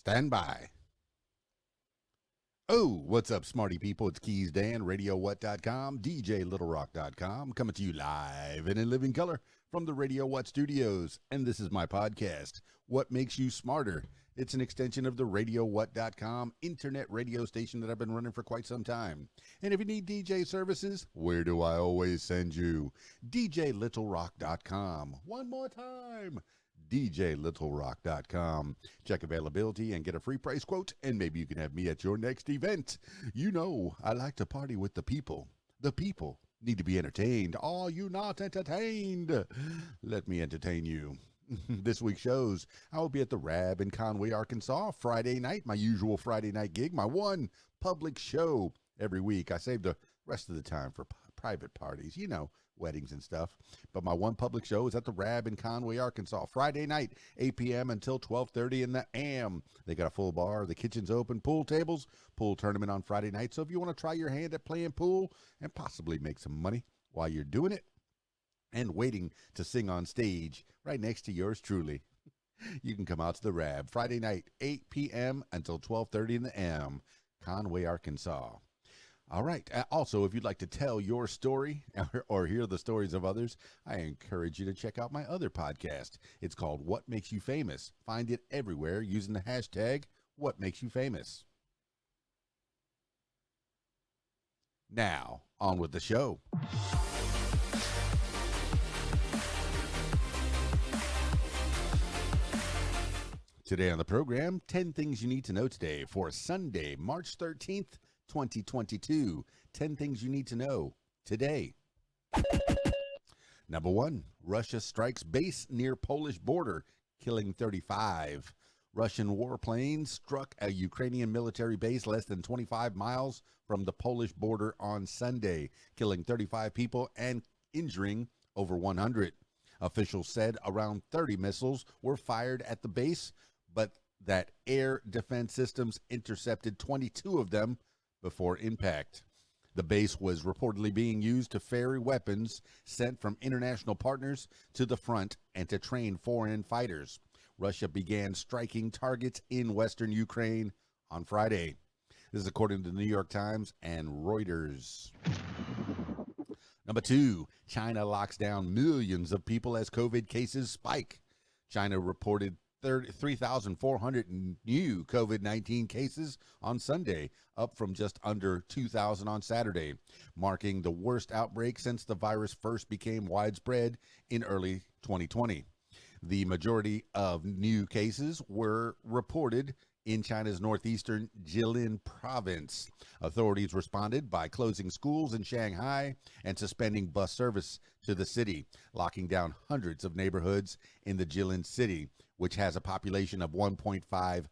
Stand by. Oh, what's up, smarty people? It's KeysDAN, RadioWhat.com, DJLittleRock.com, coming to you live and in living color from the Radio What studios. And this is my podcast, What Makes You Smarter. It's an extension of the RadioWhat.com internet radio station that I've been running for quite some time. And if you need DJ services, where do I always send you? DJLittleRock.com. One more time. DJLittleRock.com. Check availability and get a free price quote, and maybe you can have me at your next event. You know, I like to party with the people. The people need to be entertained. Are you not entertained? Let me entertain you. This week's shows, I will be at the Rab in Conway, Arkansas, Friday night, my usual Friday night gig, my one public show every week. I save the rest of the time for private parties, you know, weddings and stuff. But my one public show is at the Rab in Conway, Arkansas, Friday night, 8 p.m. until 12:30 in the AM. They got a full bar, the kitchen's open, pool tables, pool tournament on Friday night. So if you want to try your hand at playing pool and possibly make some money while you're doing it and waiting to sing on stage right next to yours truly, you can come out to the Rab Friday night, 8 p.m. until 12:30 in the AM, Conway, Arkansas. All right. Also, if you'd like to tell your story or hear the stories of others, I encourage you to check out my other podcast. It's called What Makes You Famous. Find it everywhere using the hashtag What Makes You Famous. Now, on with the show. Today on the program, 10 things you need to know today for Sunday, March 13th, 2022. 10 things you need to know today. Number 1, Russia strikes base near Polish border, killing 35. Russian warplanes struck a Ukrainian military base less than 25 miles from the Polish border on Sunday, killing 35 people and injuring over 100. Officials said around 30 missiles were fired at the base, but that air defense systems intercepted 22 of them before impact. The base was reportedly being used to ferry weapons sent from international partners to the front and to train foreign fighters. Russia began striking targets in western Ukraine on Friday. This is according to the New York Times and Reuters. Number 2, China locks down millions of people as COVID cases spike. China reported 3,400 new COVID-19 cases on Sunday, up from just under 2,000 on Saturday, marking the worst outbreak since the virus first became widespread in early 2020. The majority of new cases were reported in China's northeastern Jilin province. Authorities responded by closing schools in Shanghai and suspending bus service to the city, locking down hundreds of neighborhoods in the Jilin city, which has a population of 1.5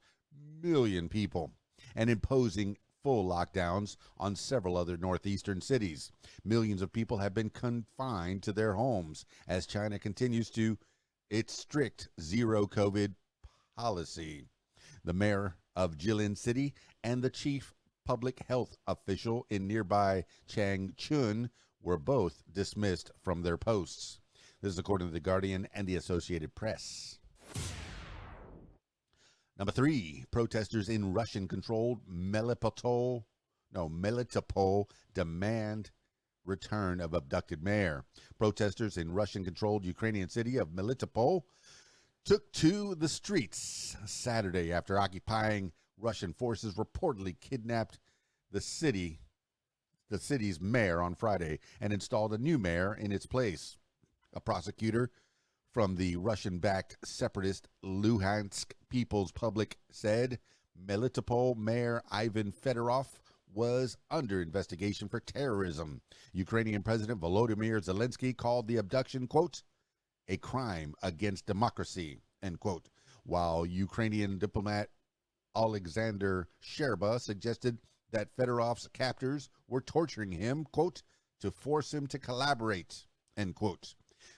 million people, and imposing full lockdowns on several other northeastern cities. Millions of people have been confined to their homes as China continues to its strict zero COVID policy. The mayor of Jilin City and the chief public health official in nearby Changchun were both dismissed from their posts. This is according to The Guardian and the Associated Press. Number 3, protesters in Russian-controlled Melitopol demand return of abducted mayor. Protesters in Russian-controlled Ukrainian city of Melitopol took to the streets Saturday after occupying Russian forces reportedly kidnapped the city's mayor on Friday and installed a new mayor in its place. A prosecutor from the Russian-backed separatist Luhansk People's Public said Melitopol Mayor Ivan Fedorov was under investigation for terrorism. Ukrainian President Volodymyr Zelensky called the abduction, quote, a crime against democracy, end quote, while Ukrainian diplomat Alexander Sherba suggested that Fedorov's captors were torturing him, quote, to force him to collaborate, end quote.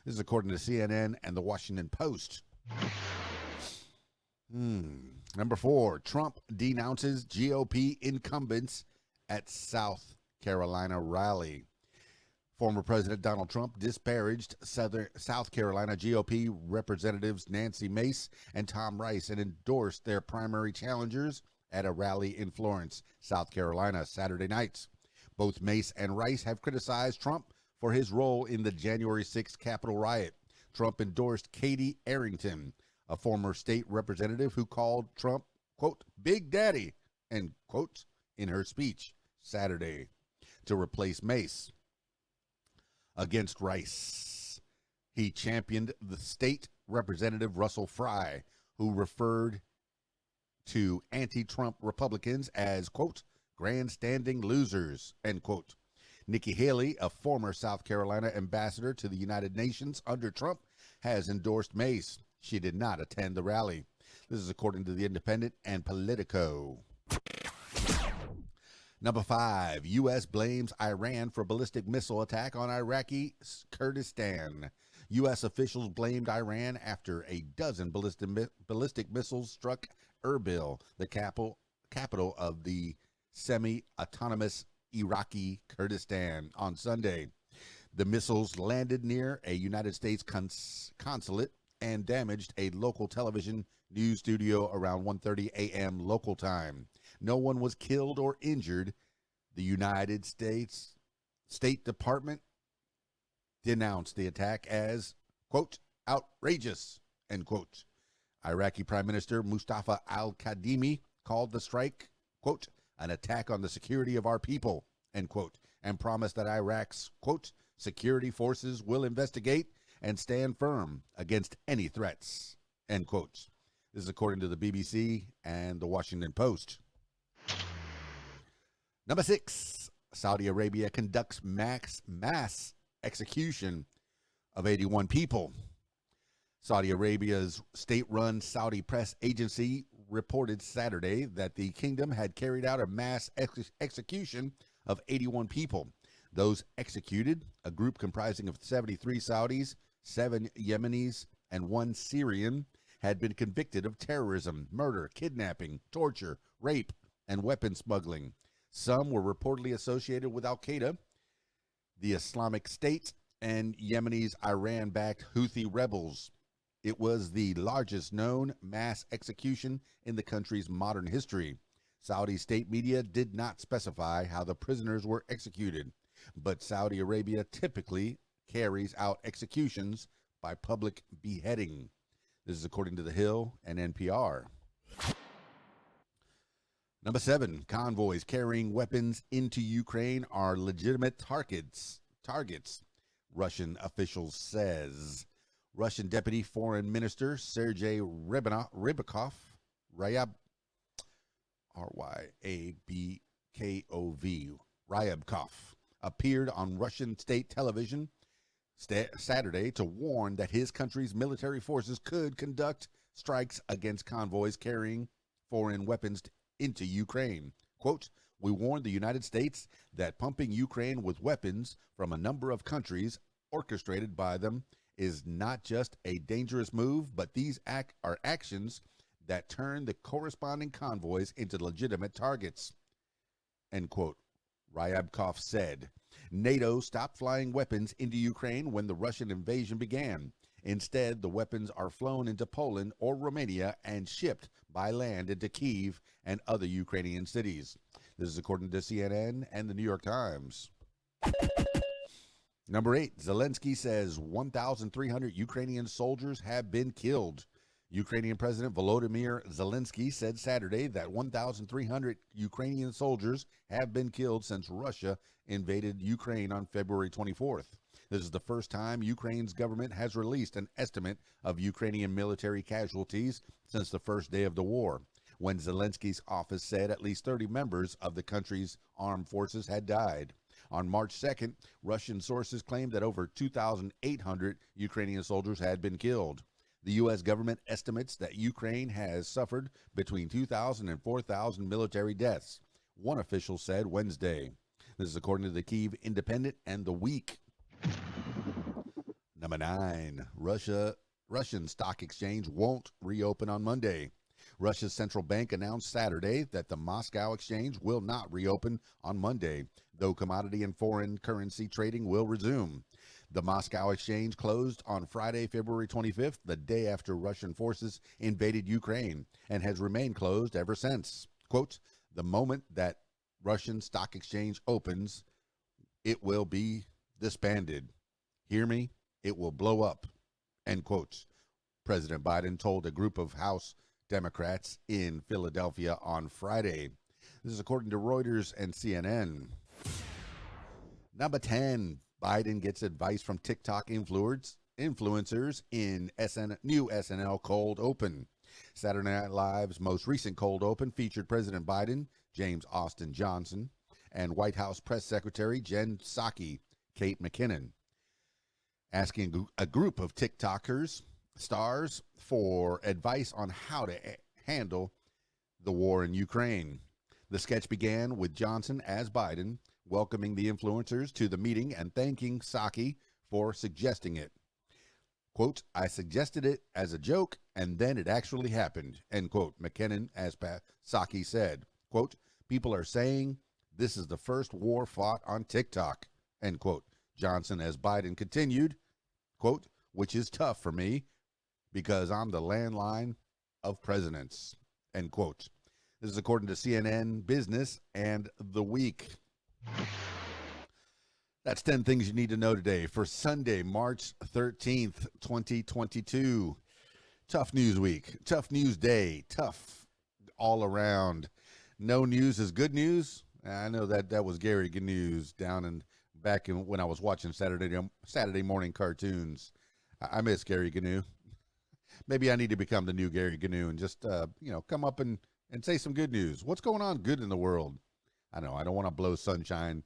This is according to CNN and the Washington Post. Number 4, Trump denounces GOP incumbents at South Carolina rally. Former President Donald Trump disparaged South Carolina GOP Representatives Nancy Mace and Tom Rice and endorsed their primary challengers at a rally in Florence, South Carolina, Saturday night. Both Mace and Rice have criticized Trump for his role in the January 6th Capitol riot. Trump endorsed Katie Arrington, a former state representative who called Trump, quote, Big Daddy, end quote, in her speech Saturday to replace Mace. Against Rice, he championed the state representative Russell Fry, who referred to anti-Trump Republicans as, quote, grandstanding losers, end quote. Nikki Haley, a former South Carolina ambassador to the United Nations under Trump, has endorsed Mace. She did not attend the rally. This is according to The Independent and Politico. Number 5, U.S. blames Iran for ballistic missile attack on Iraqi Kurdistan. U.S. officials blamed Iran after a dozen ballistic missiles struck Erbil, the capital of the semi-autonomous Iraqi Kurdistan, on Sunday. The missiles landed near a United States consulate and damaged a local television news studio around 1:30 a.m. local time. No one was killed or injured. The United States State Department denounced the attack as, quote, outrageous, end quote. Iraqi Prime Minister Mustafa al-Kadhimi called the strike, quote, an attack on the security of our people, end quote, and promised that Iraq's, quote, security forces will investigate and stand firm against any threats, end quote. This is according to the BBC and the Washington Post. Number 6, Saudi Arabia conducts mass execution of 81 people. Saudi Arabia's state-run Saudi press agency reported Saturday that the kingdom had carried out a mass execution of 81 people. Those executed, a group comprising of 73 Saudis, 7 Yemenis, and 1 Syrian, had been convicted of terrorism, murder, kidnapping, torture, rape, and weapon smuggling. Some were reportedly associated with Al-Qaeda, the Islamic State, and Yemeni's Iran-backed Houthi rebels. It was the largest known mass execution in the country's modern history. Saudi state media did not specify how the prisoners were executed, but Saudi Arabia typically carries out executions by public beheading. This is according to The Hill and NPR. Number 7, convoys carrying weapons into Ukraine are legitimate targets, Russian officials says. Russian Deputy Foreign Minister Sergei Ryabkov, Ryabkov, appeared on Russian state television Saturday to warn that his country's military forces could conduct strikes against convoys carrying foreign weapons into Ukraine. Quote, we warned the United States that pumping Ukraine with weapons from a number of countries orchestrated by them is not just a dangerous move, but these are actions that turn the corresponding convoys into legitimate targets, end quote, Ryabkov said. NATO stopped flying weapons into Ukraine when the Russian invasion began. Instead, the weapons are flown into Poland or Romania and shipped by land into Kyiv and other Ukrainian cities. This is according to CNN and the New York Times. Number 8, Zelensky says 1,300 Ukrainian soldiers have been killed. Ukrainian President Volodymyr Zelensky said Saturday that 1,300 Ukrainian soldiers have been killed since Russia invaded Ukraine on February 24th. This is the first time Ukraine's government has released an estimate of Ukrainian military casualties since the first day of the war, when Zelensky's office said at least 30 members of the country's armed forces had died. On March 2nd, Russian sources claimed that over 2,800 Ukrainian soldiers had been killed. The U.S. government estimates that Ukraine has suffered between 2,000 and 4,000 military deaths, one official said Wednesday. This is according to the Kyiv Independent and The Week. Number 9, Russian stock exchange won't reopen on Monday. Russia's central bank announced Saturday that the Moscow exchange will not reopen on Monday, though commodity and foreign currency trading will resume. The Moscow exchange closed on Friday, February 25th, the day after Russian forces invaded Ukraine, and has remained closed ever since. Quote, the moment that Russian stock exchange opens, it will be disbanded. Hear me? It will blow up. End quote. President Biden told a group of House Democrats in Philadelphia on Friday. This is according to Reuters and CNN. Number 10, Biden gets advice from TikTok influencers in new SNL Cold Open. Saturday Night Live's most recent Cold Open featured President Biden, James Austin Johnson, and White House Press Secretary Jen Psaki, Kate McKinnon, asking a group of TikTokers stars for advice on how to handle the war in Ukraine. The sketch began with Johnson as Biden welcoming the influencers to the meeting and thanking Psaki for suggesting it. Quote, I suggested it as a joke and then it actually happened, end quote. McKinnon, as Psaki said, quote, people are saying this is the first war fought on TikTok, end quote. Johnson, as Biden continued, quote, which is tough for me because I'm the landline of presidents, end quote. This is according to CNN Business and The Week. That's 10 things you need to know today for Sunday, March 13th, 2022. Tough news week, tough news day, tough all around. No news is good news. I know that was Gary Gnu's back when I was watching Saturday morning cartoons. I miss Gary Gnu. Maybe I need to become the new Gary Gnu and just come up and say some good news. What's going on good in the world? I know I don't want to blow sunshine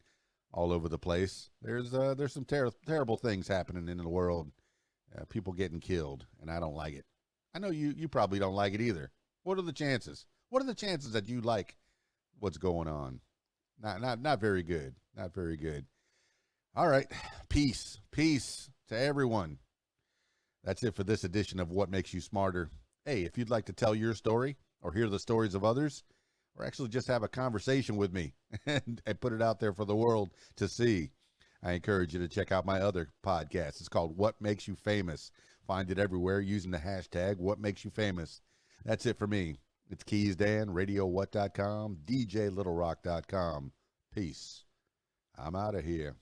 all over the place. There's some terrible things happening in the world. People getting killed, and I don't like it. I know you probably don't like it either. What are the chances? What are the chances that you like what's going on? Not very good. Not very good. All right. Peace to everyone. That's it for this edition of What Makes You Smarter. Hey, if you'd like to tell your story or hear the stories of others, or actually just have a conversation with me and put it out there for the world to see, I encourage you to check out my other podcast. It's called What Makes You Famous. Find it everywhere using the hashtag What Makes You Famous. That's it for me. It's KeysDAN, RadioWhat.com, DJLittleRock.com. Peace. I'm out of here.